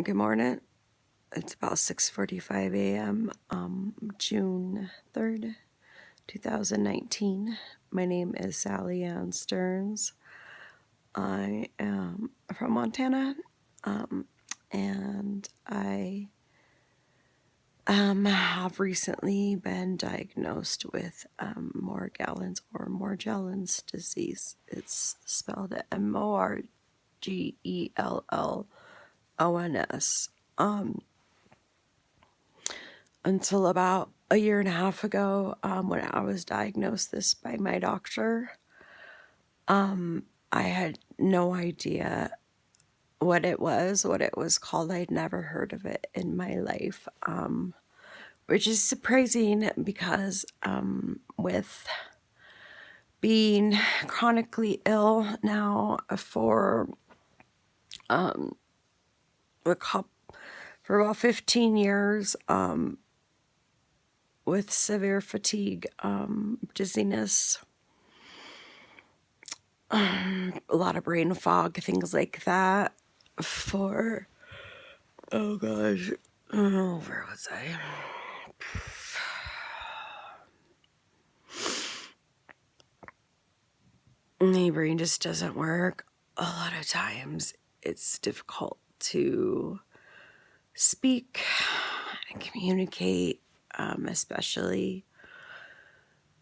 Good morning. It's about 6:45 a.m. June 3rd, 2019. My name is Sally Ann Stearns. I am from Montana, and I have recently been diagnosed with Morgellons disease. It's spelled Morgellons. Until about a year and a half ago, when I was diagnosed this by my doctor, I had no idea what it was called. I'd never heard of it in my life, which is surprising because with being chronically ill now for for about 15 years, with severe fatigue, dizziness, a lot of brain fog, things like that. Oh gosh, where was I? My brain just doesn't work. A lot of times it's difficult to speak and communicate, especially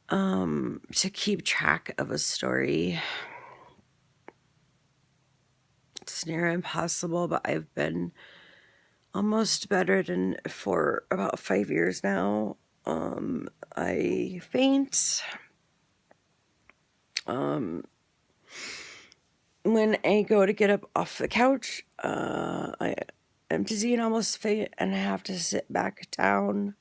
to keep track of a story. It's near impossible, but I've been almost bedridden for about 5 years now. I faint. When I go to get up off the couch, I am dizzy and almost faint, and I have to sit back down.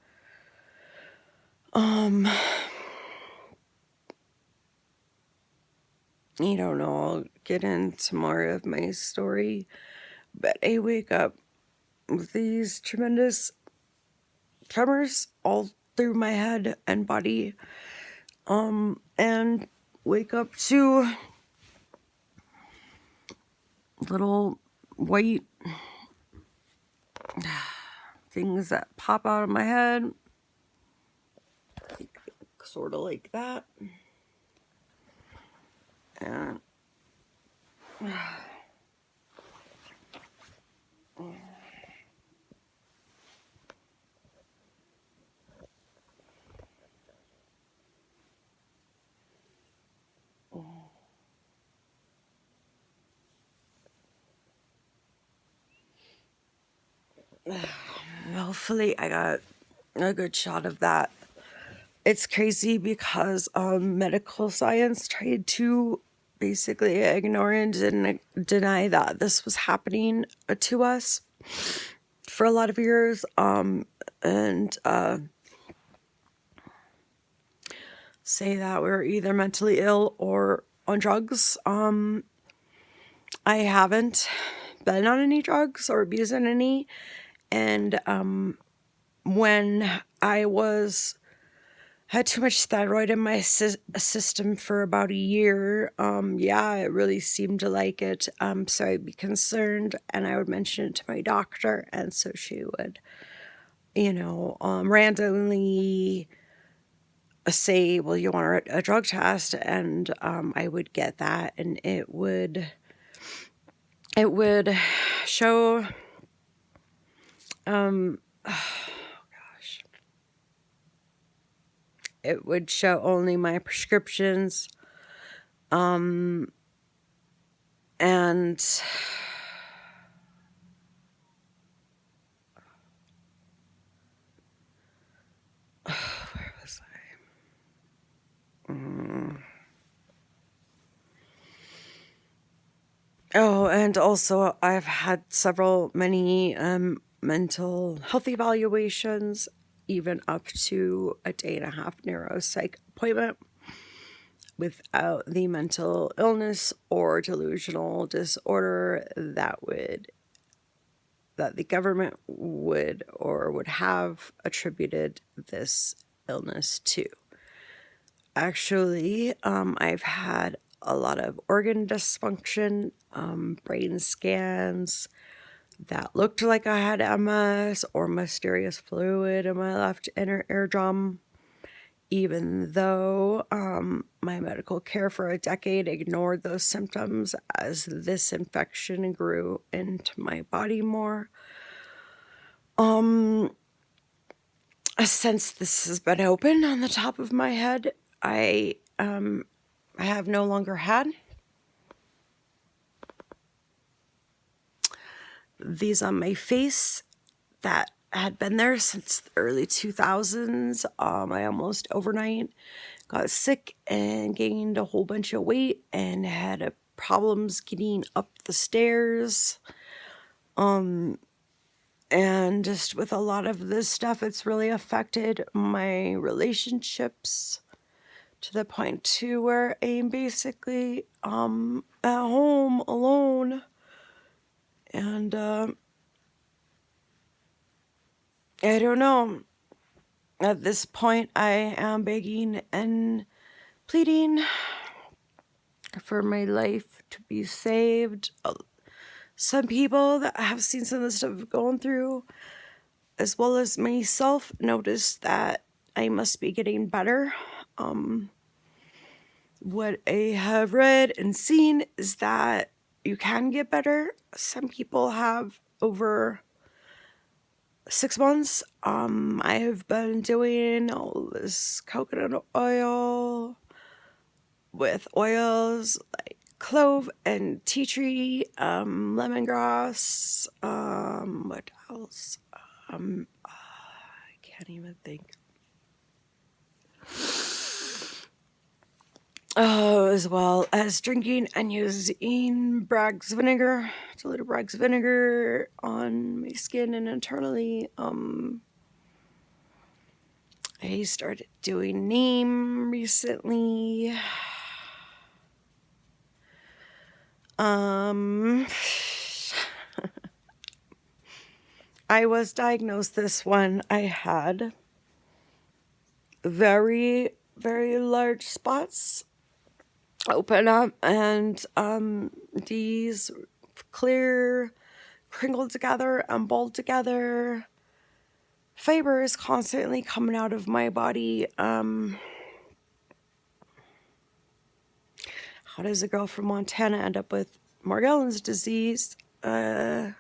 You don't know, I'll get into more of my story, but I wake up with these tremendous tremors all through my head and body, and wake up to little white things that pop out of my head, sort of like that. And hopefully I got a good shot of that. It's crazy because medical science tried to basically ignore and deny that this was happening to us for a lot of years, and say that we're either mentally ill or on drugs. I haven't been on any drugs or abusing any, and when I had too much thyroid in my system for about a year, it really seemed like it. So I'd be concerned, and I would mention it to my doctor, and so she would, randomly say, well, you want a drug test, and I would get that, and it would show, it would show only my prescriptions, and where was I? Oh, and also I've had many mental health evaluations, even up to a day and a half neuropsych appointment, without the mental illness or delusional disorder that the government would have attributed this illness to. Actually, I've had a lot of organ dysfunction, brain scans, that looked like I had MS or mysterious fluid in my left inner eardrum, even though my medical care for a decade ignored those symptoms as this infection grew into my body more. Since this has been open on the top of my head, I have no longer had these on my face that had been there since the early 2000s. I almost overnight got sick and gained a whole bunch of weight and had problems getting up the stairs. And just with a lot of this stuff, it's really affected my relationships to the point too where I'm basically at home alone. And I don't know. At this point, I am begging and pleading for my life to be saved. Some people that have seen some of the stuff I've gone through, as well as myself, notice that I must be getting better. What I have read and seen is that you can get better. Some people have over 6 months. I have been doing all this coconut oil with oils like clove and tea tree, lemongrass, what else? I can't even think. As well as drinking and using Bragg's vinegar, diluted Bragg's vinegar on my skin and internally. I started doing neem recently. I was diagnosed this one. I had very, very large spots open up, and these clear, crinkled together and balled together fibers constantly coming out of my body. How does a girl from Montana end up with Morgellons disease? Well,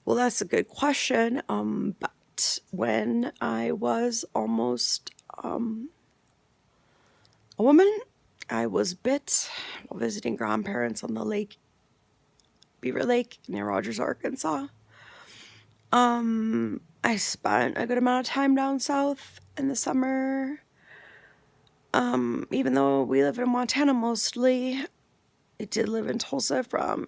that's a good question. But when I was almost a woman, I was bit while visiting grandparents on the lake, Beaver Lake, near Rogers, Arkansas. I spent a good amount of time down south in the summer. Even though we live in Montana mostly, I did live in Tulsa from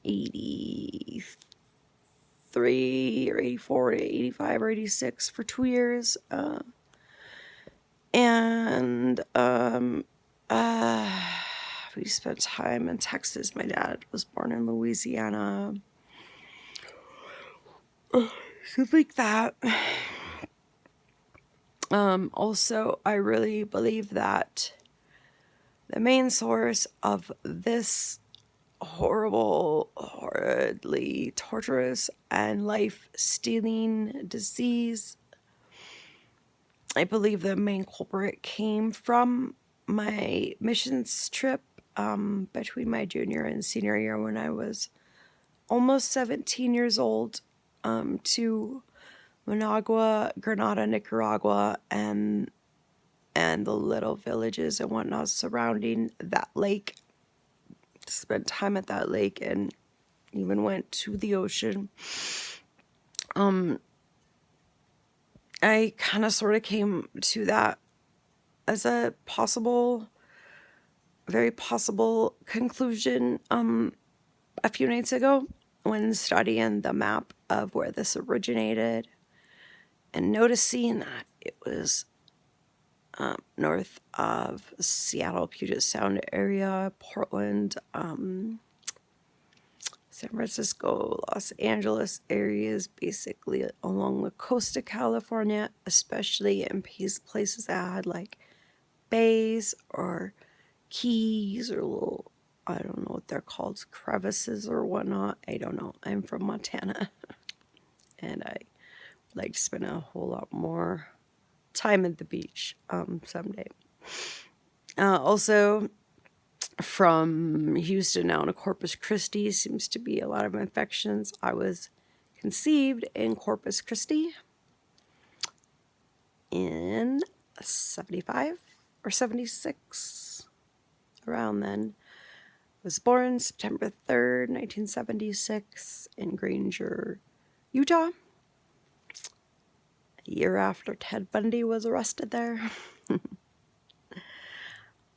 83 or 84 to 85 or 86 for 2 years. We spent time in Texas. My dad was born in Louisiana. Stuff like that. Also, I really believe that the main source of this horrible, horridly torturous, and life-stealing disease, I believe the main culprit came from my missions trip between my junior and senior year when I was almost 17 years old to Managua, Granada, Nicaragua, and the little villages and whatnot surrounding that lake. Spent time at that lake and even went to the ocean. I kind of sort of came to that as a very possible conclusion a few nights ago when studying the map of where this originated and noticing that it was north of Seattle, Puget Sound area, Portland, San Francisco, Los Angeles areas, basically along the coast of California, especially in places that had like bays or keys or little I don't know what they're called, crevices or whatnot. I don't know. I'm from Montana, and I like to spend a whole lot more time at the beach someday. Also, from Houston down to Corpus Christi seems to be a lot of infections. I was conceived in Corpus Christi in 75 or 76, around then. Was born September 3rd, 1976 in Granger, Utah. A year after Ted Bundy was arrested there.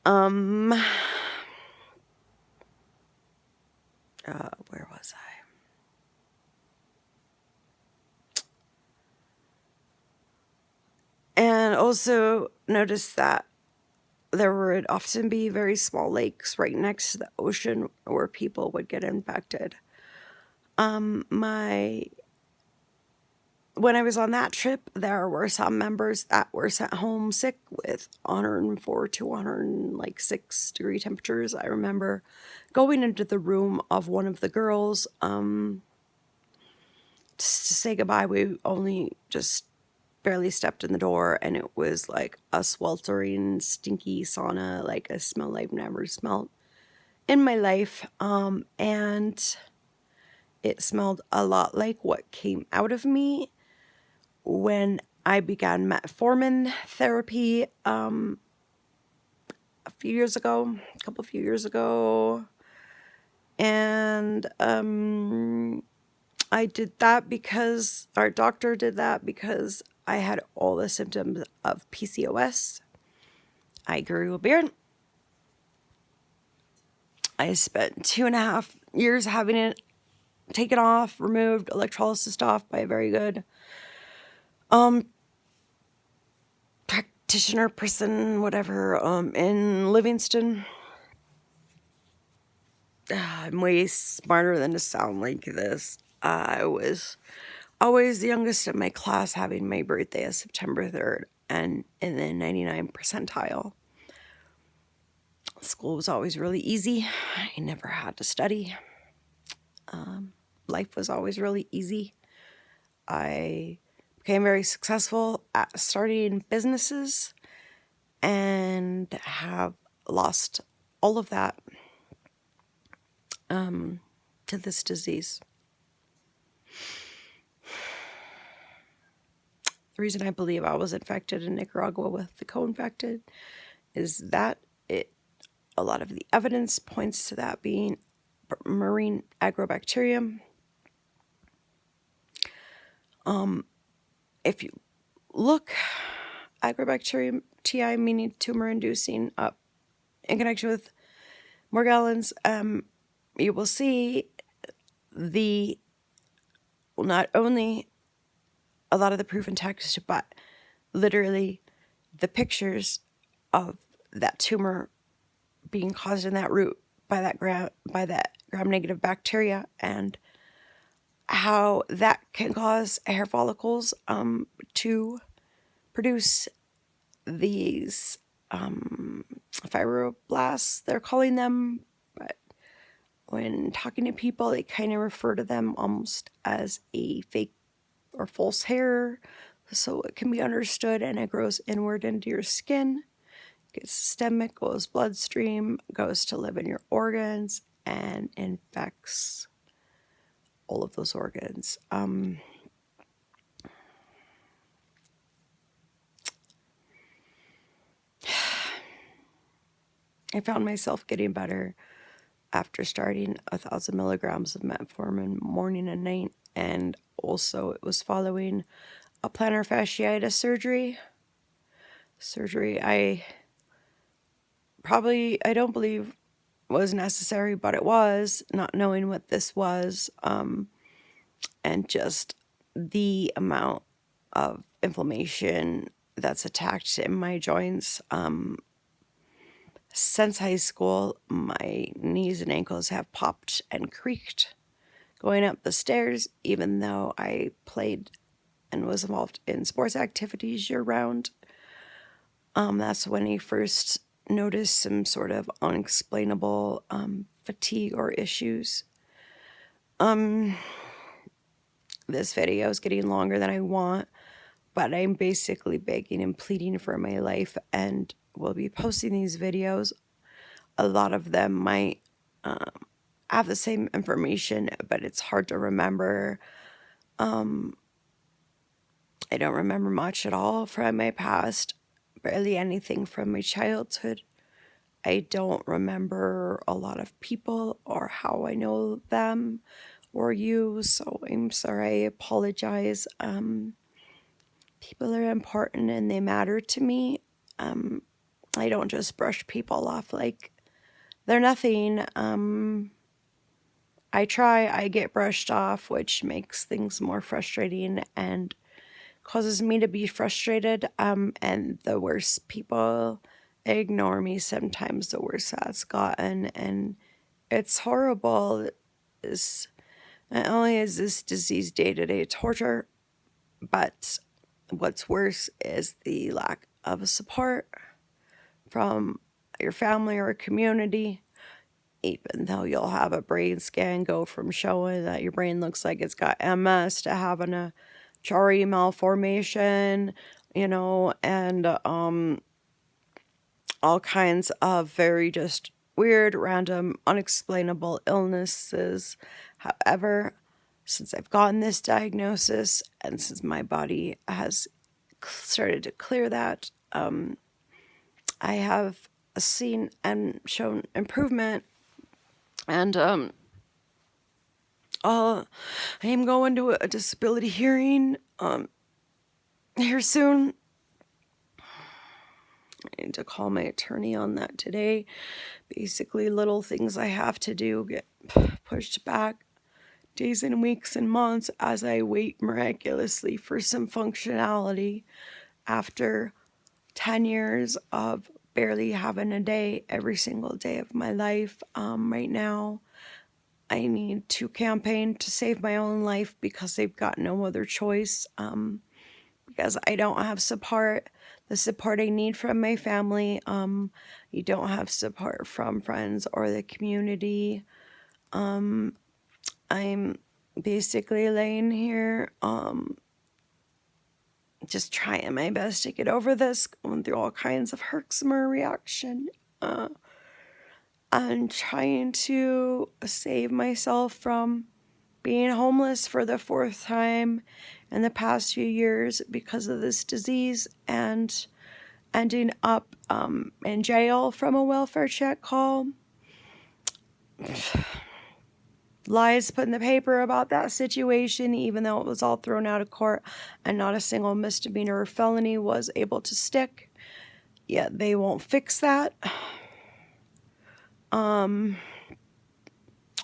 Where was I? And also noticed that there would often be very small lakes right next to the ocean where people would get infected. When I was on that trip, there were some members that were sent home sick with 104 to 106 degree temperatures. I remember going into the room of one of the girls just to say goodbye. We only just barely stepped in the door, and it was like a sweltering, stinky sauna, like a smell I've never smelled in my life. And it smelled a lot like what came out of me when I began metformin therapy a few years ago. And I did that because our doctor did that because I had all the symptoms of PCOS. I grew a beard. I spent 2.5 years having it taken off, removed, electrolysis off by a very good practitioner person, whatever, in Livingston. I'm way smarter than to sound like this. I was always the youngest in my class, having my birthday as September 3rd, and in the 99 percentile. School was always really easy. I never had to study. Life was always really easy. I became very successful at starting businesses and have lost all of that to this disease. The reason I believe I was infected in Nicaragua with the co-infected is that a lot of the evidence points to that being marine agrobacterium. If you look agrobacterium TI, meaning tumor inducing, up in connection with Morgellons, you will see not only a lot of the proof in text, but literally the pictures of that tumor being caused in that root by that gram-negative bacteria, and how that can cause hair follicles to produce these fibroblasts, they're calling them, but when talking to people, they kind of refer to them almost as a fake or false hair, so it can be understood, and it grows inward into your skin, gets systemic, goes bloodstream, goes to live in your organs, and infects all of those organs. I found myself getting better after starting 1,000 milligrams of metformin morning and night, and also it was following a plantar fasciitis surgery. I don't believe was necessary, but it was, not knowing what this was, and just the amount of inflammation that's attacked in my joints. Since high school, my knees and ankles have popped and creaked going up the stairs, even though I played and was involved in sports activities year round. That's when he first notice some sort of unexplainable fatigue or issues. This video is getting longer than I want, but I'm basically begging and pleading for my life, and will be posting these videos. A lot of them might have the same information, but it's hard to remember. I don't remember much at all from my past, barely anything from my childhood. I don't remember a lot of people or how I know them or you, so I'm sorry, I apologize. People are important and they matter to me. I don't just brush people off like they're nothing. I try, I get brushed off, which makes things more frustrating and causes me to be frustrated. And the worse people ignore me, sometimes the worse that's gotten. And it's horrible. Not only is this disease day-to-day torture, but what's worse is the lack of support from your family or community. Even though you'll have a brain scan go from showing that your brain looks like it's got MS to having a Chari malformation, and all kinds of very just weird, random, unexplainable illnesses. However, since I've gotten this diagnosis and since my body has started to clear that, I have seen and shown improvement. And I am going to a disability hearing here soon. I need to call my attorney on that today. Basically, little things I have to do get pushed back days and weeks and months as I wait miraculously for some functionality after 10 years of barely having a day every single day of my life. Right now, I need to campaign to save my own life because they've got no other choice. Because I don't have support, the support I need from my family. You don't have support from friends or the community. I'm basically laying here, just trying my best to get over this, going through all kinds of Herxheimer reaction. I'm trying to save myself from being homeless for the 4th time in the past few years because of this disease, and ending up in jail from a welfare check call. Lies put in the paper about that situation, even though it was all thrown out of court and not a single misdemeanor or felony was able to stick. Yet they won't fix that.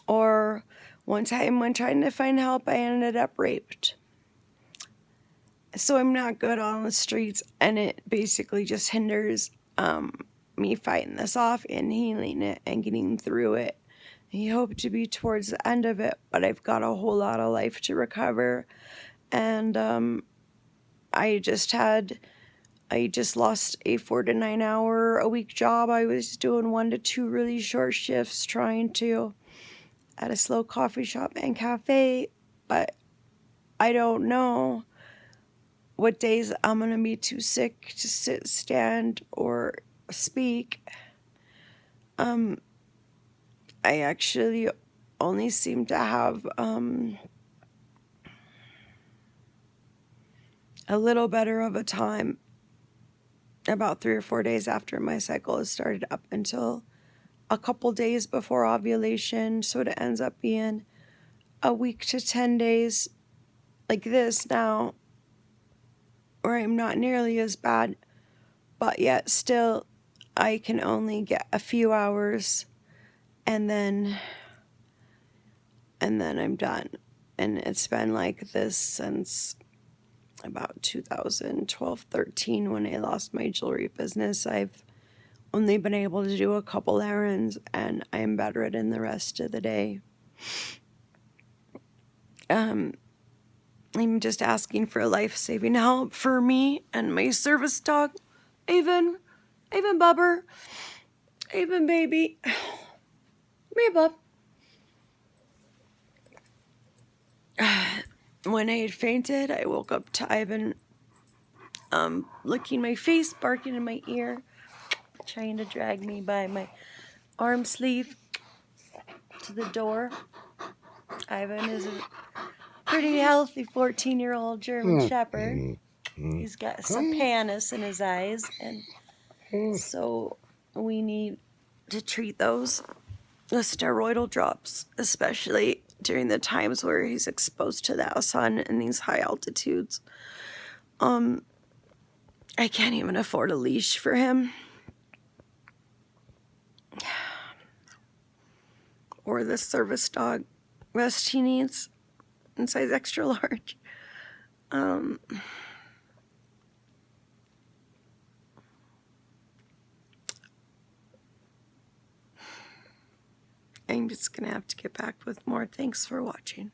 Or one time when trying to find help, I ended up raped. So I'm not good on the streets, and it basically just hinders me fighting this off and healing it and getting through it. I hope to be towards the end of it, but I've got a whole lot of life to recover. And I just lost a 4 to 9 hour a week job. I was doing 1 to 2 really short shifts trying to at a slow coffee shop and cafe, but I don't know what days I'm going to be too sick to sit, stand, or speak. I actually only seem to have a little better of a time about 3 or 4 days after my cycle has started up until a couple days before ovulation, so it ends up being a week to 10 days like this now, where I'm not nearly as bad, but yet still I can only get a few hours and then I'm done. And it's been like this since about 2012-13 when I lost my jewelry business. I've only been able to do a couple errands, and I'm bedridden the rest of the day. I'm just asking for life-saving help for me and my service dog, Avon Bubber. Ivan, baby. Come here, bub. When I had fainted, I woke up to Ivan licking my face, barking in my ear, trying to drag me by my arm sleeve to the door. Ivan is a pretty healthy 14-year-old German Shepherd. He's got some panis in his eyes, and so we need to treat those with steroidal drops, especially during the times where he's exposed to the sun in these high altitudes. I can't even afford a leash for him. Or the service dog vest he needs in size extra large. I'm just gonna have to get back with more. Thanks for watching.